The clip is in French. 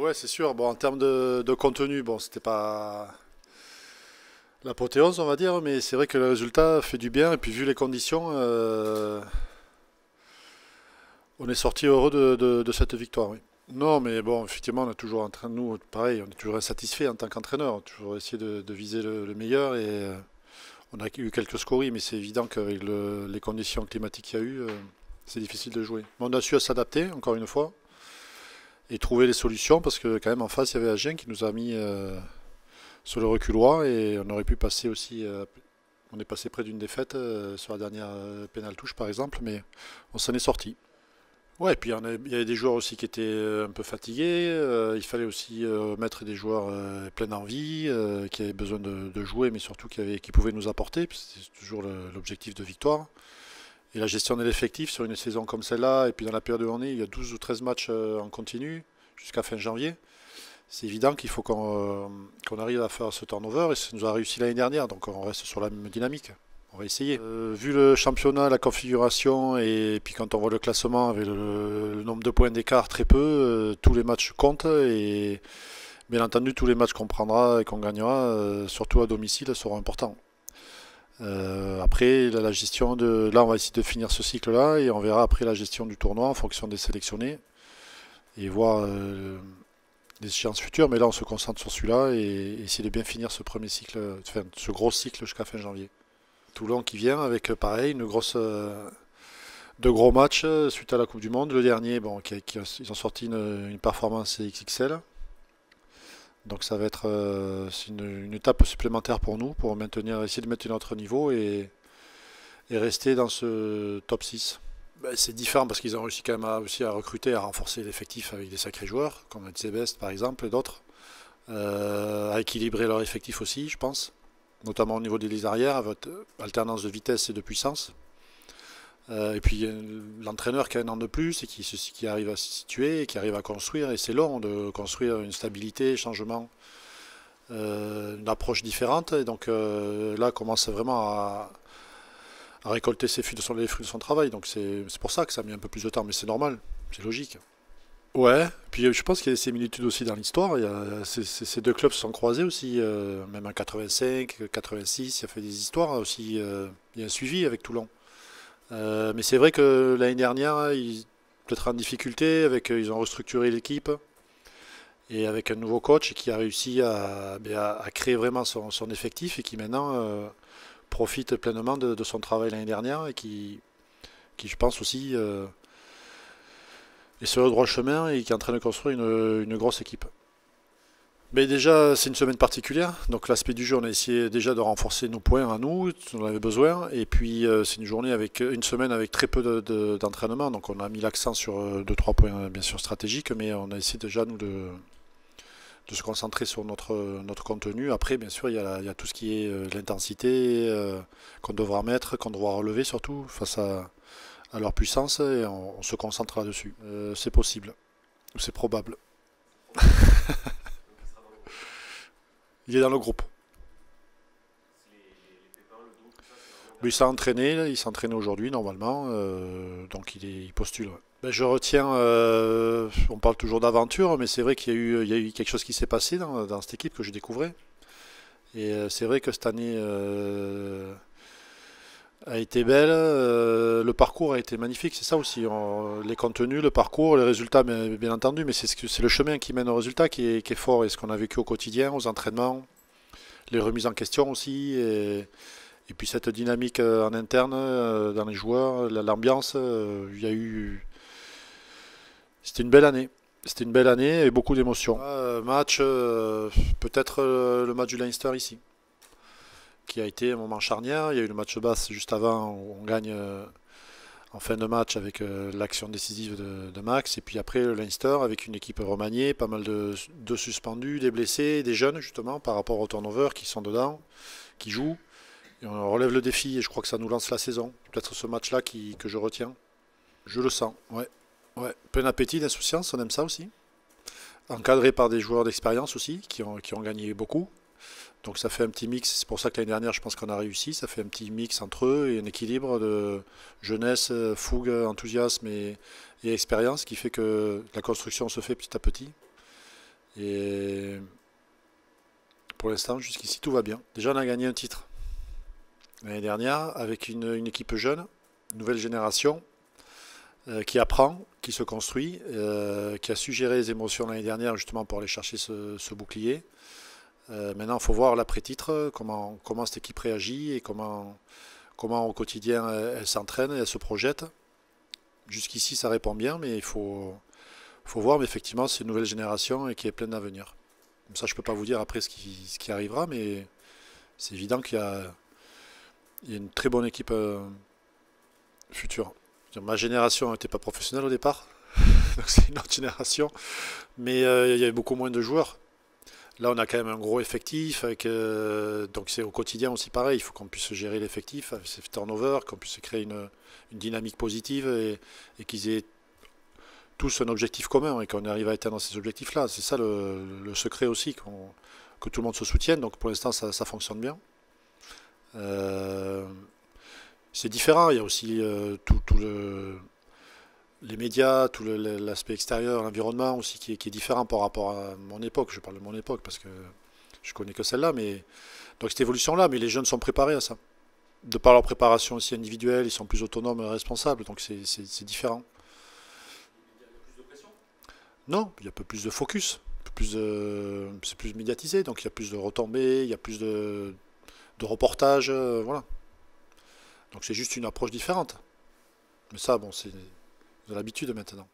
Ouais, c'est sûr. Bon, en termes de contenu, bon, c'était pas l'apothéose, on va dire, mais c'est vrai que le résultat fait du bien. Et puis, vu les conditions, on est sorti heureux de cette victoire, oui. Non, mais bon, effectivement, on est toujours en train de nous, pareil, on est toujours insatisfait en tant qu'entraîneur. On a toujours essayé de viser le meilleur et on a eu quelques scories, mais c'est évident qu'avec les conditions climatiques qu'il y a eu, c'est difficile de jouer. Mais on a su s'adapter, encore une fois, et trouver les solutions parce que quand même en face, il y avait Agen qui nous a mis sur le reculoir et on aurait pu passer aussi. On est passé près d'une défaite sur la dernière pénale touche par exemple, mais on s'en est sorti. Ouais, et puis il y avait des joueurs aussi qui étaient un peu fatigués. Il fallait aussi mettre des joueurs pleins d'envie, qui avaient besoin de jouer, mais surtout qui pouvaient nous apporter. Puis c'est toujours l'objectif de victoire. Et la gestion de l'effectif sur une saison comme celle-là, et puis dans la période où on est, il y a 12 ou 13 matchs en continu jusqu'à fin janvier. C'est évident qu'il faut qu'on arrive à faire ce turnover et ça nous a réussi l'année dernière, donc on reste sur la même dynamique. On va essayer. Vu le championnat, la configuration et puis quand on voit le classement avec le nombre de points d'écart très peu, tous les matchs comptent et bien entendu tous les matchs qu'on prendra et qu'on gagnera, surtout à domicile, seront importants. Après la gestion de... Là on va essayer de finir ce cycle-là et on verra après la gestion du tournoi en fonction des sélectionnés et voir les échéances futures, mais là on se concentre sur celui-là et essayer de bien finir ce premier cycle, enfin ce gros cycle jusqu'à fin janvier. Toulon qui vient avec pareil de gros matchs suite à la Coupe du Monde. Le dernier, bon, ils ont sorti une performance XXL. Donc ça va être c'est une étape supplémentaire pour nous, pour essayer de maintenir notre niveau et rester dans ce top 6. Ben, c'est différent parce qu'ils ont réussi quand même aussi à recruter, à renforcer l'effectif avec des sacrés joueurs, comme Zebest par exemple et d'autres, à équilibrer leur effectif aussi, je pense, notamment au niveau des lignes arrières, avec alternance de vitesse et de puissance. Et puis l'entraîneur qui a un an de plus et qui arrive à se situer et qui arrive à construire, et c'est long de construire une stabilité, un changement, une approche différente, et donc là commence vraiment à récolter les fruits de son travail, donc c'est pour ça que ça a mis un peu plus de temps, mais c'est normal, c'est logique. Ouais, puis je pense qu'il y a des similitudes aussi dans l'histoire. Ces deux clubs se sont croisés aussi, même en 85, 86, il y a fait des histoires aussi. Il y a un suivi avec Toulon. Mais c'est vrai que l'année dernière, ils peut-être en difficulté, ils ont restructuré l'équipe et avec un nouveau coach qui a réussi à créer vraiment son effectif et qui maintenant profite pleinement de son travail l'année dernière et qui je pense aussi est sur le droit chemin et qui est en train de construire une grosse équipe. Mais déjà, c'est une semaine particulière, donc l'aspect du jeu, on a essayé déjà de renforcer nos points à nous, on en avait besoin, et puis c'est une semaine avec très peu d'entraînement, donc on a mis l'accent sur deux, trois points bien sûr stratégiques, mais on a essayé déjà nous de se concentrer sur notre contenu. Après, bien sûr, il y a tout ce qui est l'intensité qu'on devra mettre, qu'on devra relever surtout face à leur puissance, et on se concentre là-dessus. C'est possible, c'est probable. Il est dans le groupe. Mais il s'est entraîné aujourd'hui normalement, donc il postule. Ouais. Ben, je retiens, on parle toujours d'aventure, mais c'est vrai il y a eu quelque chose qui s'est passé dans cette équipe que je découvrais. Et c'est vrai que cette année a été belle, le parcours a été magnifique, c'est ça aussi. Les contenus, le parcours, les résultats, bien entendu, mais c'est le chemin qui mène au résultat qui est fort et ce qu'on a vécu au quotidien, aux entraînements, les remises en question aussi. Et puis cette dynamique en interne, dans les joueurs, l'ambiance, il y a eu. C'était une belle année. C'était une belle année et beaucoup d'émotions. Match, peut-être le match du Leinster ici, qui a été un moment charnière. Il y a eu le match basse juste avant où on gagne en fin de match avec l'action décisive de Max. Et puis après le Leinster avec une équipe remaniée, pas mal de suspendus, des blessés, des jeunes justement par rapport au turnover qui sont dedans, qui jouent. Et on relève le défi et je crois que ça nous lance la saison. Peut-être ce match-là que je retiens. Je le sens, ouais. Ouais. Plein appétit, d'insouciance, on aime ça aussi. Encadré par des joueurs d'expérience aussi, qui ont gagné beaucoup. Donc ça fait un petit mix, c'est pour ça que l'année dernière je pense qu'on a réussi, ça fait un petit mix entre eux et un équilibre de jeunesse, fougue, enthousiasme et expérience qui fait que la construction se fait petit à petit. Et pour l'instant, jusqu'ici, tout va bien. Déjà, on a gagné un titre l'année dernière avec une équipe jeune, nouvelle génération, qui apprend, qui se construit, qui a su gérer les émotions l'année dernière justement pour aller chercher ce bouclier. Maintenant, il faut voir l'après-titre, comment cette équipe réagit et comment au quotidien elle s'entraîne et elle se projette. Jusqu'ici, ça répond bien, mais faut voir. Mais effectivement, c'est une nouvelle génération et qui est pleine d'avenir. Comme ça, je peux pas vous dire après ce qui arrivera, mais c'est évident qu'il y a une très bonne équipe future. Ma génération n'était pas professionnelle au départ, donc c'est une autre génération, mais il y avait beaucoup moins de joueurs. Là, on a quand même un gros effectif, donc c'est au quotidien aussi pareil. Il faut qu'on puisse gérer l'effectif, avec ces turnovers, qu'on puisse créer une dynamique positive et qu'ils aient tous un objectif commun et qu'on arrive à atteindre ces objectifs-là. C'est ça le secret aussi, que tout le monde se soutienne. Donc pour l'instant, ça fonctionne bien. Euh, c'est différent. Il y a aussi les médias, tout l'aspect extérieur, l'environnement aussi qui est différent par rapport à mon époque. Je parle de mon époque parce que je connais que celle-là, mais donc cette évolution-là, mais les jeunes sont préparés à ça. De par leur préparation aussi individuelle, ils sont plus autonomes et responsables, donc c'est différent. Non, il y a un peu plus de focus, un peu c'est plus médiatisé, donc il y a plus de retombées, il y a plus de reportages, voilà. Donc c'est juste une approche différente. Mais ça, bon, c'est de l'habitude maintenant.